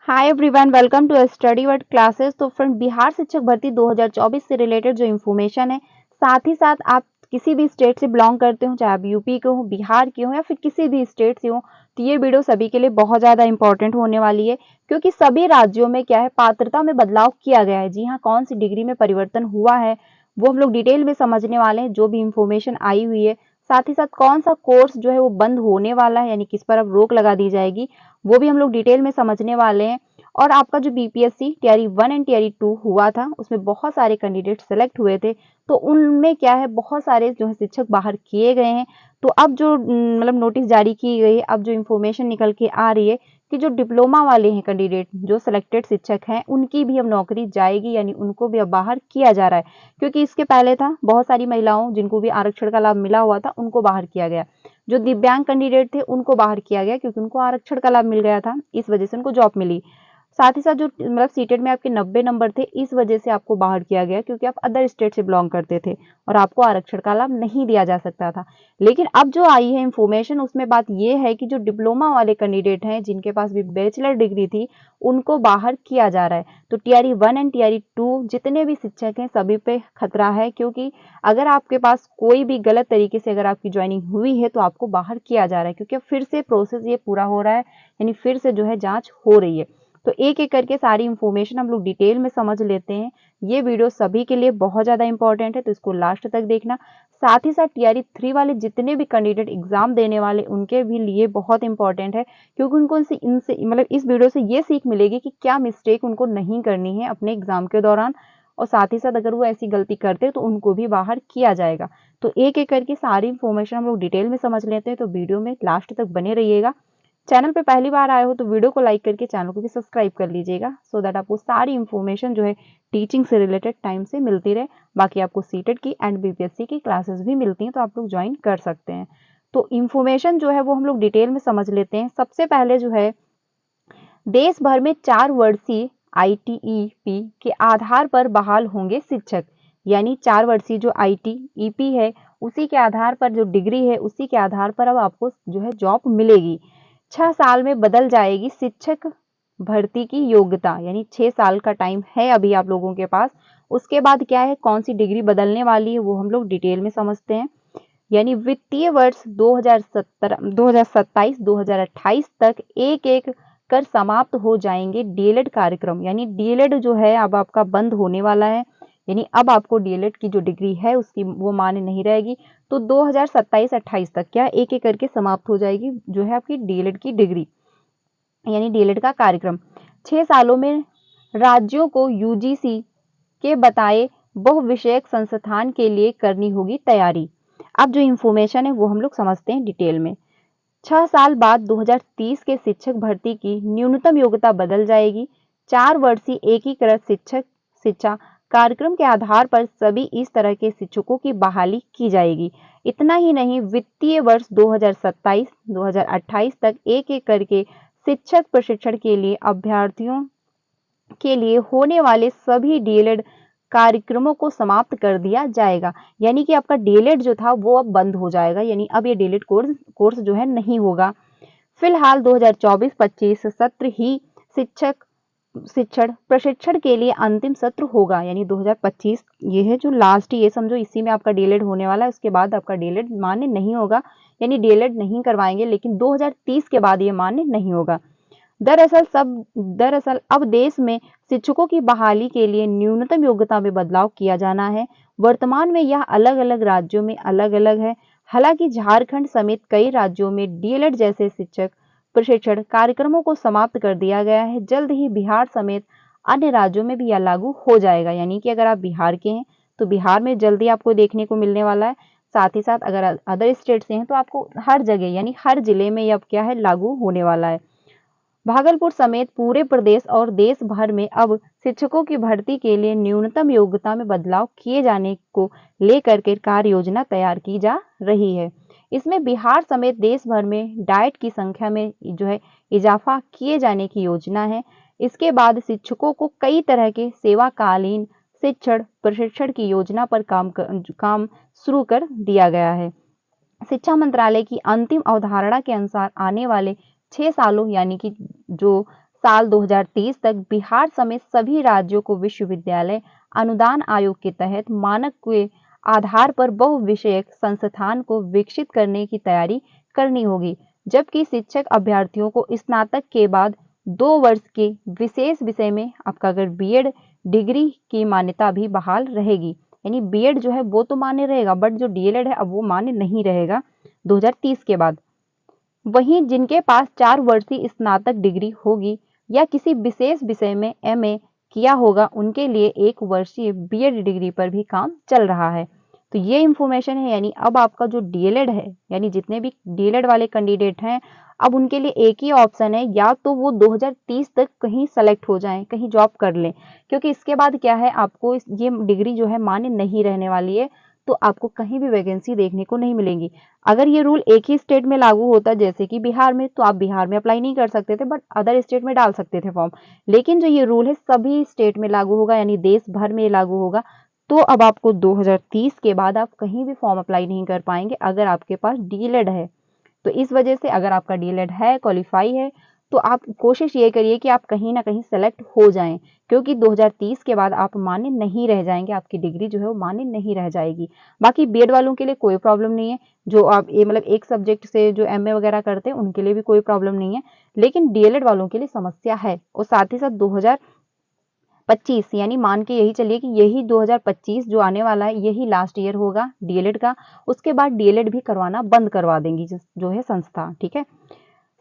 Hi everyone, welcome to study word classes. तो friend, Bihar शिक्षक भर्ती 2024 से रिलेटेड जो इन्फॉर्मेशन है, साथ ही साथ आप किसी भी स्टेट से बिलोंग करते हो, चाहे आप यूपी के हो, बिहार के हो या फिर किसी भी स्टेट से हो, तो ये वीडियो सभी के लिए बहुत ज़्यादा इंपॉर्टेंट होने वाली है। क्योंकि सभी राज्यों में क्या है, पात्रता में बदलाव किया गया है। जी हाँ, कौन सी डिग्री में परिवर्तन हुआ है वो हम लोग डिटेल में समझने वाले हैं। जो भी इंफॉर्मेशन आई हुई है, साथ ही साथ कौन सा कोर्स जो है वो बंद होने वाला है, यानी किस पर अब रोक लगा दी जाएगी, वो भी हम लोग डिटेल में समझने वाले हैं। और आपका जो बीपीएससी टीआरई 1 एंड टीआरई 2 हुआ था, उसमें बहुत सारे कैंडिडेट सेलेक्ट हुए थे। तो उनमें क्या है, बहुत सारे जो है शिक्षक बाहर किए गए हैं। तो अब जो मतलब नोटिस जारी की गई है, अब जो इन्फॉर्मेशन निकल के आ रही है कि जो डिप्लोमा वाले हैं कैंडिडेट, जो सिलेक्टेड शिक्षक हैं, उनकी भी अब नौकरी जाएगी, यानी उनको भी अब बाहर किया जा रहा है। क्योंकि इसके पहले था, बहुत सारी महिलाओं जिनको भी आरक्षण का लाभ मिला हुआ था, उनको बाहर किया गया। जो दिव्यांग कैंडिडेट थे, उनको बाहर किया गया क्योंकि उनको आरक्षण का लाभ मिल गया था, इस वजह से उनको जॉब मिली। साथ ही साथ जो मतलब सीटेट में आपके 90 नंबर थे, इस वजह से आपको बाहर किया गया क्योंकि आप अदर स्टेट से बिलोंग करते थे और आपको आरक्षण का लाभ नहीं दिया जा सकता था। लेकिन अब जो आई है इंफॉर्मेशन, उसमें बात ये है कि जो डिप्लोमा वाले कैंडिडेट हैं, जिनके पास भी बैचलर डिग्री थी, उनको बाहर किया जा रहा है। तो टीआरई 1 एंड टीआरई 2 जितने भी शिक्षक हैं, सभी पे खतरा है। क्योंकि अगर आपके पास कोई भी गलत तरीके से अगर आपकी ज्वाइनिंग हुई है, तो आपको बाहर किया जा रहा है, क्योंकि फिर से प्रोसेस ये पूरा हो रहा है, यानी फिर से जो है जांच हो रही है। तो एक-एक करके सारी इन्फॉर्मेशन हम लोग डिटेल में समझ लेते हैं। ये वीडियो सभी के लिए बहुत ज़्यादा इंपॉर्टेंट है, तो इसको लास्ट तक देखना। साथ ही साथ टीआरई 3 वाले जितने भी कैंडिडेट एग्जाम देने वाले, उनके भी लिए बहुत इंपॉर्टेंट है। क्योंकि उनको इनसे इनसे मतलब इस वीडियो से ये सीख मिलेगी कि क्या मिस्टेक उनको नहीं करनी है अपने एग्जाम के दौरान। और साथ ही साथ अगर वो ऐसी गलती करते तो उनको भी बाहर किया जाएगा। तो एक-एक करके सारी इन्फॉर्मेशन हम लोग डिटेल में समझ लेते हैं, तो वीडियो में लास्ट तक बने रहिएगा। चैनल पे पहली बार आए हो तो वीडियो को लाइक करके चैनल को भी सब्सक्राइब कर लीजिएगा, सो दैट आपको सारी इन्फॉर्मेशन जो है टीचिंग से रिलेटेड टाइम से मिलती रहे। बाकी आपको सीटेट की एंड बीपीएससी की क्लासेस भी मिलती हैं, तो आप लोग ज्वाइन कर सकते हैं। तो इन्फॉर्मेशन जो है वो हम लोग डिटेल में समझ लेते हैं। सबसे पहले जो है, देश भर में 4 वर्षीय आईटीईपी के आधार पर बहाल होंगे शिक्षक। यानी 4 वर्षीय जो आईटीईपी है, उसी के आधार पर जो डिग्री है, उसी के आधार पर अब आपको जो है जॉब मिलेगी। 6 साल में बदल जाएगी शिक्षक भर्ती की योग्यता, यानी 6 साल का टाइम है अभी आप लोगों के पास। उसके बाद क्या है, कौन सी डिग्री बदलने वाली है, वो हम लोग डिटेल में समझते हैं। यानी वित्तीय वर्ष 2027-2028 तक एक-एक कर समाप्त हो जाएंगे डीएलएड कार्यक्रम। यानी डीएलएड जो है अब आपका बंद होने वाला है, यानी अब आपको डीएलएड की जो डिग्री है उसकी वो मान्य नहीं रहेगी। तो 2027-28 तक क्या एक-एक करके समाप्त हो जाएगी जो है आपकी डीएलएड की डिग्री, यानी डीएलएड का कार्यक्रम। 6 सालों में राज्यों को यूजीसी के बताए बहुविषयक संस्थान के लिए करनी होगी तैयारी। अब जो इंफॉर्मेशन है वो हम लोग समझते हैं डिटेल में। 6 साल बाद 2030 के शिक्षक भर्ती की न्यूनतम योग्यता बदल जाएगी। 4 वर्षीय एकीकृत शिक्षक शिक्षा कार्यक्रम के आधार पर सभी इस तरह के शिक्षकों की बहाली की जाएगी। इतना ही नहीं, वित्तीय वर्ष 2027-2028 तक एक-एक करके शिक्षक प्रशिक्षण के लिए अभ्यर्थियों के लिए होने वाले सभी डीएलएड कार्यक्रमों को समाप्त कर दिया जाएगा। यानी कि आपका डीएलएड जो था वो अब बंद हो जाएगा, यानी अब ये डीएलएड कोर्स जो है नहीं होगा। फिलहाल 2024-25 सत्र ही शिक्षक शिक्षण प्रशिक्षण के लिए अंतिम सत्र होगा, यानी 2025 ये है जो लास्ट, ये समझो इसी में आपका डीएलएड होने वाला है। उसके बाद आपका डीएलएड मान्य नहीं होगा, यानी डीएलएड नहीं करवाएंगे, लेकिन 2030 के बाद ये मान्य नहीं होगा। दरअसल अब देश में शिक्षकों की बहाली के लिए न्यूनतम योग्यता में बदलाव किया जाना है। वर्तमान में यह अलग-अलग राज्यों में अलग-अलग है। हालांकि झारखंड समेत कई राज्यों में डीएलएड जैसे शिक्षक प्रशिक्षण कार्यक्रमों को समाप्त कर दिया गया है। जल्द ही बिहार समेत अन्य राज्यों में भी यह लागू हो जाएगा। यानी कि अगर आप बिहार के हैं तो बिहार में जल्दी आपको देखने को मिलने वाला है। साथ ही साथ अगर अदर स्टेट से हैं तो आपको हर जगह, यानी हर जिले में अब क्या है, लागू होने वाला है। भागलपुर समेत पूरे प्रदेश और देश भर में अब शिक्षकों की भर्ती के लिए न्यूनतम योग्यता में बदलाव किए जाने को लेकर के कार्य योजना तैयार की जा रही है। इसमें बिहार समेत देश भर में डाइट की संख्या में जो है इजाफा किए जाने की योजना है। इसके बाद शिक्षकों को कई तरह के सेवाकालीन शिक्षण प्रशिक्षण की योजना पर काम शुरू कर दिया गया है। शिक्षा मंत्रालय की अंतिम अवधारणा के अनुसार आने वाले 6 सालों, यानी कि जो साल 2030 तक बिहार समेत सभी राज्यों को विश्वविद्यालय अनुदान आयोग के तहत मानक के आधार पर बहुविषयक संस्थान को विकसित करने की तैयारी करनी होगी, जबकि शिक्षक अभ्यर्थियों को स्नातक के बाद 2 वर्ष के विशेष विषय में आपका अगर बीएड डिग्री की मान्यता भी बहाल रहेगी। यानी बीएड जो है वो तो मान्य रहेगा, बट जो डीएलएड है अब वो मान्य नहीं रहेगा 2030 के बाद। वहीं जिनके पास 4 वर्षीय स्नातक डिग्री होगी या किसी विशेष विषय में एमए किया होगा, उनके लिए 1 वर्षीय बीएड डिग्री पर भी काम चल रहा है। तो ये इंफॉर्मेशन है। यानी अब आपका जो डीएलएड है, यानी जितने भी डीएलएड वाले कैंडिडेट हैं, अब उनके लिए एक ही ऑप्शन है, या तो वो 2030 तक कहीं सेलेक्ट हो जाएं, कहीं जॉब कर लें, क्योंकि इसके बाद क्या है, आपको ये डिग्री जो है मान्य नहीं रहने वाली है, तो आपको कहीं भी वैकेंसी देखने को नहीं मिलेंगी। अगर ये रूल एक ही स्टेट में लागू होता, जैसे कि बिहार में, तो आप बिहार में अप्लाई नहीं कर सकते थे, बट अदर स्टेट में डाल सकते थे फॉर्म। लेकिन जो ये रूल है सभी स्टेट में लागू होगा, यानी देश भर में लागू होगा। तो अब आपको 2030 के बाद आप कहीं भी फॉर्म अप्लाई नहीं कर पाएंगे अगर आपके पास डीएलएड है। तो इस वजह से अगर आपका डीएलएड है, क्वालिफाई है, तो आप कोशिश ये करिए कि आप कहीं ना कहीं सेलेक्ट हो जाएं, क्योंकि 2030 के बाद आप मान्य नहीं रह जाएंगे, आपकी डिग्री जो है वो मान्य नहीं रह जाएगी। बाकी बीएड वालों के लिए कोई प्रॉब्लम नहीं है, जो आप ये मतलब एक सब्जेक्ट से जो एमए वगैरह करते हैं उनके लिए भी कोई प्रॉब्लम नहीं है, लेकिन डीएलएड वालों के लिए समस्या है। और साथ ही साथ 2025 यानी मान के यही चलिए कि यही 2025 जो आने वाला है यही लास्ट ईयर होगा डीएलएड का। उसके बाद डीएलएड भी करवाना बंद करवा देंगी जो है संस्था। ठीक है।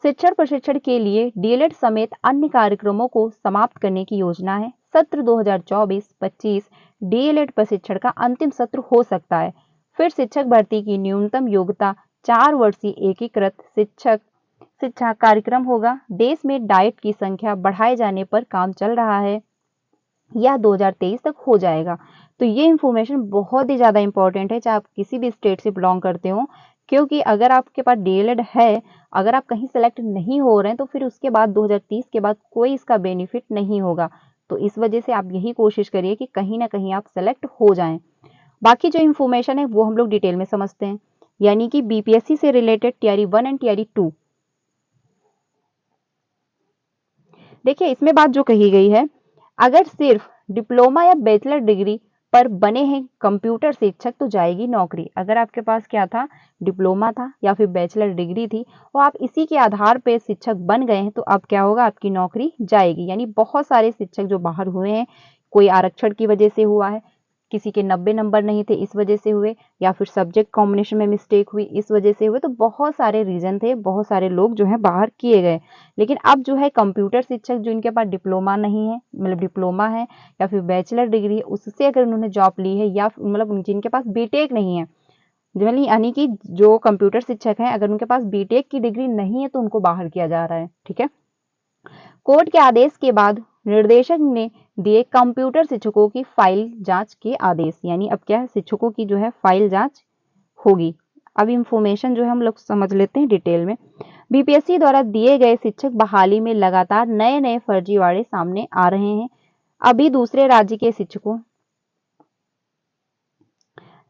शिक्षण प्रशिक्षण के लिए डीएलएड समेत अन्य कार्यक्रमों को समाप्त करने की योजना है। सत्र 2024-25 डीएलएड प्रशिक्षण का अंतिम सत्र हो सकता है। फिर शिक्षक भर्ती की न्यूनतम योग्यता 4 वर्षीय एकीकृत शिक्षा कार्यक्रम होगा। देश में डाइट की संख्या बढ़ाए जाने पर काम चल रहा है, यह 2023 तक हो जाएगा। तो ये इंफॉर्मेशन बहुत ही ज़्यादा इंपॉर्टेंट है, चाहे आप किसी भी स्टेट से बिलोंग करते हो, क्योंकि अगर आपके पास डीएलएड है, अगर आप कहीं सेलेक्ट नहीं हो रहे हैं, तो फिर उसके बाद 2030 के बाद कोई इसका बेनिफिट नहीं होगा। तो इस वजह से आप यही कोशिश करिए कि कहीं ना कहीं आप सेलेक्ट हो जाएं। बाकी जो इंफॉर्मेशन है वो हम लोग डिटेल में समझते हैं, यानी कि बीपीएससी से रिलेटेड टीआरई 1 एंड टीआरई 2। देखिए इसमें बात जो कही गई है, अगर सिर्फ डिप्लोमा या बैचलर डिग्री पर बने हैं कंप्यूटर शिक्षक तो जाएगी नौकरी। अगर आपके पास क्या था, डिप्लोमा था या फिर बैचलर डिग्री थी और आप इसी के आधार पे शिक्षक बन गए हैं, तो अब क्या होगा, आपकी नौकरी जाएगी। यानी बहुत सारे शिक्षक जो बाहर हुए हैं, कोई आरक्षण की वजह से हुआ है, किसी के 90 नंबर नहीं थे इस वजह से हुए, या फिर सब्जेक्ट कॉम्बिनेशन में मिस्टेक हुई इस वजह से हुए, तो बहुत सारे रीजन थे, बहुत सारे लोग जो है बाहर किए गए। लेकिन अब जो है कंप्यूटर शिक्षक जो इनके पास डिप्लोमा नहीं है, मतलब डिप्लोमा है या फिर बैचलर डिग्री है, उससे अगर उन्होंने जॉब ली है, या मतलब जिनके पास बीटेक नहीं है, यानी कि जो कंप्यूटर शिक्षक हैं अगर उनके पास बीटेक की डिग्री नहीं है तो उनको बाहर किया जा रहा है। ठीक है। कोर्ट के आदेश के बाद निर्देशक ने दिए कंप्यूटर शिक्षकों की फाइल जांच के आदेश। यानी अब क्या है, शिक्षकों की जो है फाइल जांच होगी। अब इंफॉर्मेशन जो है हम लोग समझ लेते हैं डिटेल में। बीपीएससी द्वारा दिए गए शिक्षक बहाली में लगातार नए नए फर्जीवाड़े सामने आ रहे हैं। अभी दूसरे राज्य के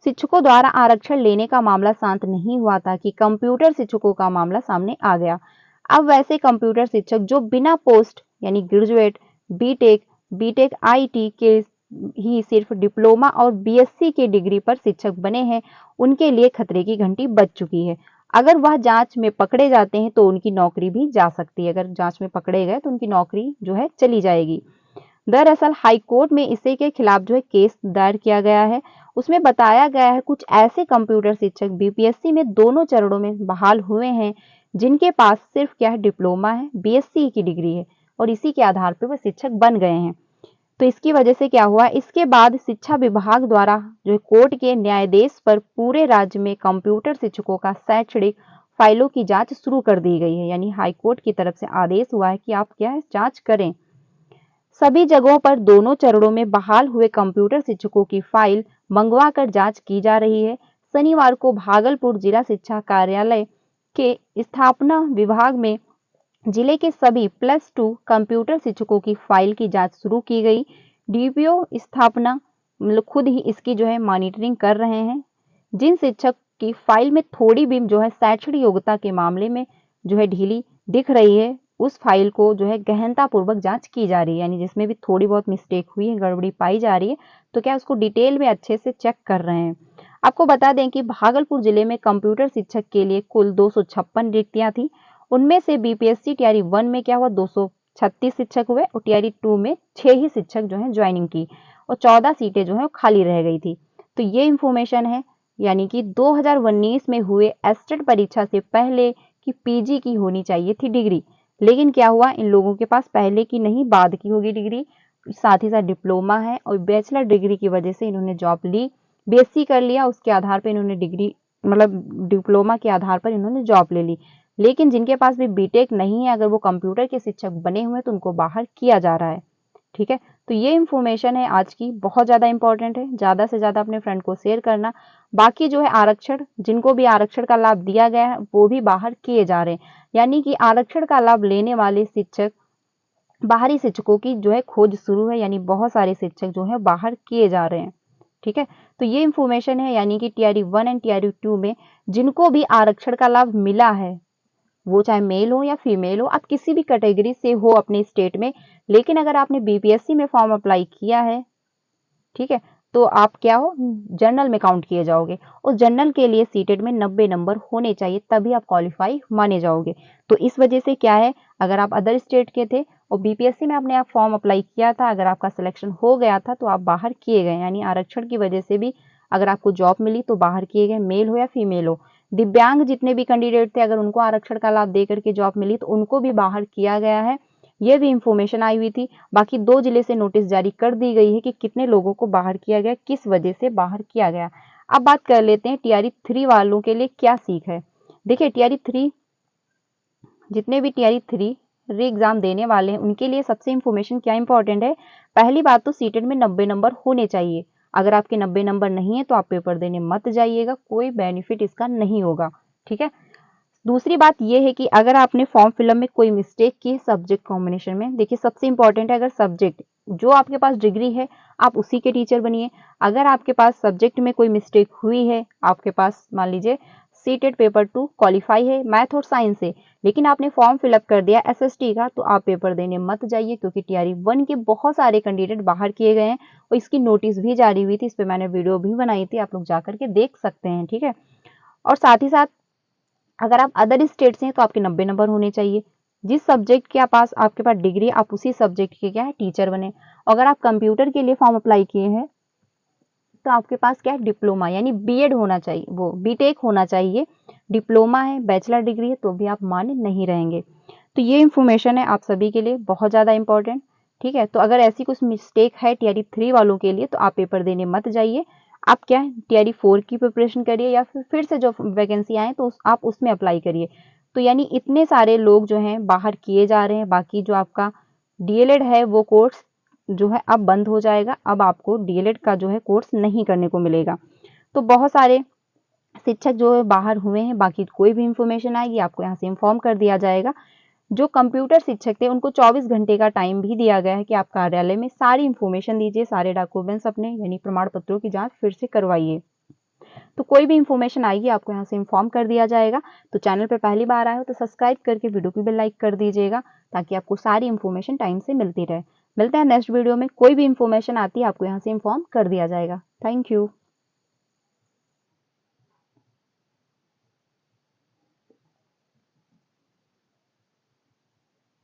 शिक्षकों द्वारा आरक्षण लेने का मामला शांत नहीं हुआ था कि कंप्यूटर शिक्षकों का मामला सामने आ गया। अब वैसे कंप्यूटर शिक्षक जो बिना पोस्ट यानी ग्रेजुएट, बीटेक आईटी के ही सिर्फ डिप्लोमा और बीएससी की डिग्री पर शिक्षक बने हैं, उनके लिए खतरे की घंटी बज चुकी है। अगर वह जांच में पकड़े जाते हैं तो उनकी नौकरी भी जा सकती है। अगर जांच में पकड़े गए तो उनकी नौकरी जो है चली जाएगी। दरअसल हाईकोर्ट में इसी के खिलाफ जो है केस दायर किया गया है। उसमें बताया गया है कुछ ऐसे कंप्यूटर शिक्षक बीपीएससी में दोनों चरणों में बहाल हुए हैं, जिनके पास सिर्फ क्या है, डिप्लोमा है, बीएससी की डिग्री है, और इसी के आधार पर वह शिक्षक बन गए हैं। तो इसकी वजह से क्या हुआ, इसके बाद शिक्षा विभाग द्वारा जो कोर्ट के न्यायाधीश पर पूरे राज्य में कंप्यूटर शिक्षकों का शैक्षणिक फाइलों की जांच शुरू कर दी गई है। यानी हाईकोर्ट की तरफ से आदेश हुआ है कि आप क्या है, जांच करें। सभी जगहों पर दोनों चरणों में बहाल हुए कंप्यूटर शिक्षकों की फाइल मंगवाकर जांच की जा रही है। शनिवार को भागलपुर जिला शिक्षा कार्यालय के स्थापना विभाग में जिले के सभी +2 कंप्यूटर शिक्षकों की फाइल की जांच शुरू की गई। डीपीओ स्थापना मतलब खुद ही इसकी जो है मॉनिटरिंग कर रहे हैं। जिन शिक्षक की फाइल में थोड़ी भी जो है शैक्षणिक योग्यता के मामले में जो है ढीली दिख रही है, उस फाइल को जो है गहनतापूर्वक जांच की जा रही है, यानी जिसमें भी थोड़ी बहुत मिस्टेक हुई है, गड़बड़ी पाई जा रही है, तो क्या उसको डिटेल में अच्छे से चेक कर रहे हैं। आपको बता दें कि भागलपुर जिले में कंप्यूटर शिक्षक के लिए कुल 256 रिक्तियां थी। उनमें से बीपीएससी टीआरई 1 में क्या हुआ, 236 शिक्षक हुए और टीआरई 2 में 6 ही शिक्षक जो है ज्वाइनिंग की और 14 सीटें जो है खाली रह गई थी। तो ये इंफॉर्मेशन है, यानी कि 2019 में हुए एस्टेट परीक्षा से पहले कि पीजी की होनी चाहिए थी डिग्री, लेकिन क्या हुआ, इन लोगों के पास पहले की नहीं बाद की होगी डिग्री, साथ ही साथ डिप्लोमा है और बैचलर डिग्री की वजह से इन्होंने जॉब ली, बीएससी कर लिया, उसके आधार पर इन्होंने डिग्री मतलब डिप्लोमा के आधार पर इन्होंने जॉब ले ली। लेकिन जिनके पास भी बीटेक नहीं है, अगर वो कंप्यूटर के शिक्षक बने हुए हैं तो उनको बाहर किया जा रहा है। ठीक है, तो ये इंफॉर्मेशन है आज की, बहुत ज़्यादा इंपॉर्टेंट है, ज़्यादा से ज़्यादा अपने फ्रेंड को शेयर करना। बाकी जो है आरक्षण, जिनको भी आरक्षण का लाभ दिया गया है वो भी बाहर किए जा रहे हैं, यानी कि आरक्षण का लाभ लेने वाले शिक्षक, बाहरी शिक्षकों की जो है खोज शुरू है, यानी बहुत सारे शिक्षक जो है बाहर किए जा रहे हैं। ठीक है, तो ये इंफॉर्मेशन है, यानी कि टीआरई 1 एंड टीआरई 2 में जिनको भी आरक्षण का लाभ मिला है, वो चाहे मेल हो या फीमेल हो, आप किसी भी कैटेगरी से हो अपने स्टेट में, लेकिन अगर आपने बीपीएससी में फॉर्म अप्लाई किया है, ठीक है, तो आप क्या हो, जनरल में काउंट किए जाओगे और जनरल के लिए सीटेट में 90 नंबर होने चाहिए, तभी आप क्वालिफाई माने जाओगे। तो इस वजह से क्या है, अगर आप अदर स्टेट के थे और बीपीएससी में आपने आप फॉर्म अप्लाई किया था, अगर आपका सिलेक्शन हो गया था तो आप बाहर किए गए, यानी आरक्षण की वजह से भी अगर आपको जॉब मिली तो बाहर किए गए, मेल हो या फीमेल हो। दिव्यांग जितने भी कैंडिडेट थे, अगर उनको आरक्षण का लाभ दे करके जॉब मिली तो उनको भी बाहर किया गया है, ये भी इंफॉर्मेशन आई हुई थी। बाकी 2 जिले से नोटिस जारी कर दी गई है कि कितने लोगों को बाहर किया गया, किस वजह से बाहर किया गया। अब बात कर लेते हैं टीआरई 3 वालों के लिए क्या सीख है। देखिए टीआरई 3, जितने भी टीआरई 3 री एग्जाम देने वाले हैं उनके लिए सबसे इंफॉर्मेशन क्या इंपॉर्टेंट है। पहली बात तो सीटेट में 90 नंबर होने चाहिए, अगर आपके 90 नंबर नहीं है तो आप पेपर देने मत जाइएगा, कोई बेनिफिट इसका नहीं होगा। ठीक है, दूसरी बात यह है कि अगर आपने फॉर्म फिलअप में कोई मिस्टेक की सब्जेक्ट कॉम्बिनेशन में, देखिए सबसे इंपॉर्टेंट है, अगर सब्जेक्ट जो आपके पास डिग्री है आप उसी के टीचर बनिए। अगर आपके पास सब्जेक्ट में कोई मिस्टेक हुई है, आपके पास मान लीजिए सीटेट पेपर 2 क्वालिफाई है मैथ और साइंस से, लेकिन आपने फॉर्म फिलअप कर दिया एसएसटी का, तो आप पेपर देने मत जाइए, क्योंकि टीआरई 1 के बहुत सारे कैंडिडेट बाहर किए गए हैं और इसकी नोटिस भी जारी हुई थी, इस पर मैंने वीडियो भी बनाई थी, आप लोग जाकर के देख सकते हैं। ठीक है, और साथ ही साथ अगर आप अदर स्टेट से हैं तो आपके 90 नंबर होने चाहिए, जिस सब्जेक्ट के पास आपके पास डिग्री आप उसी सब्जेक्ट के क्या है टीचर बने। अगर आप कंप्यूटर के लिए फॉर्म अप्लाई किए हैं तो आपके पास क्या है डिप्लोमा यानी बीएड होना चाहिए, वो बीटेक होना चाहिए, डिप्लोमा है बैचलर डिग्री है तो भी आप मान्य नहीं रहेंगे। तो ये इंफॉर्मेशन है आप सभी के लिए बहुत ज़्यादा इंपॉर्टेंट। ठीक है, तो अगर ऐसी कुछ मिस्टेक है टीआरई 3 वालों के लिए तो आप पेपर देने मत जाइए, आप क्या है टीआरई 4 की प्रिपरेशन करिए या फिर से जो वैकेंसी आए तो आप उसमें अप्लाई करिए। तो यानी इतने सारे लोग जो हैं बाहर किए जा रहे हैं। बाकी जो आपका डीएलएड है वो कोर्स जो है अब बंद हो जाएगा, अब आपको डीएलएड का जो है कोर्स नहीं करने को मिलेगा। तो बहुत सारे शिक्षक जो है बाहर हुए हैं, बाकी कोई भी इंफॉर्मेशन आएगी आपको यहाँ से इन्फॉर्म कर दिया जाएगा। जो कंप्यूटर शिक्षक थे उनको 24 घंटे का टाइम भी दिया गया है कि आप कार्यालय में सारी इंफॉर्मेशन दीजिए, सारे डॉक्यूमेंट्स अपने यानी प्रमाण पत्रों की जांच फिर से करवाइए। तो कोई भी इंफॉर्मेशन आएगी आपको यहाँ से इन्फॉर्म कर दिया जाएगा। तो चैनल पर पहली बार आए हो तो सब्सक्राइब करके वीडियो को भी लाइक कर दीजिएगा, ताकि आपको सारी इंफॉर्मेशन टाइम से मिलती रहे। मिलते हैं नेक्स्ट वीडियो में, कोई भी इंफॉर्मेशन आती है आपको यहाँ से इन्फॉर्म कर दिया जाएगा। Thank you.